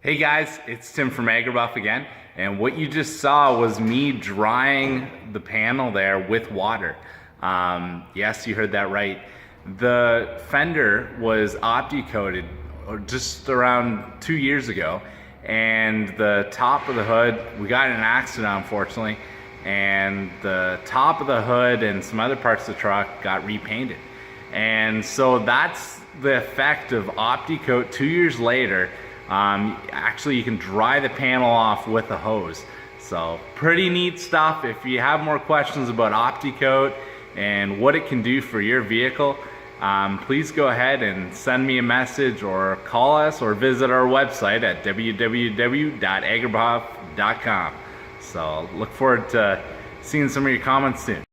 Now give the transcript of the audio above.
Hey guys, it's Tim from Agribuff again, and what you just saw was me drying the panel there with water. Yes, you heard that right. The fender was Opti-Coated just around 2 years ago, and the top of the hood, we got in an accident unfortunately, and the top of the hood and some other parts of the truck got repainted. And so that's the effect of Opti-Coat 2 years later. Actually, you can dry the panel off with a hose. So pretty neat stuff. If you have more questions about Opti-Coat and what it can do for your vehicle, please go ahead and send me a message or call us or visit our website at www.agribuff.com. So look forward to seeing some of your comments soon.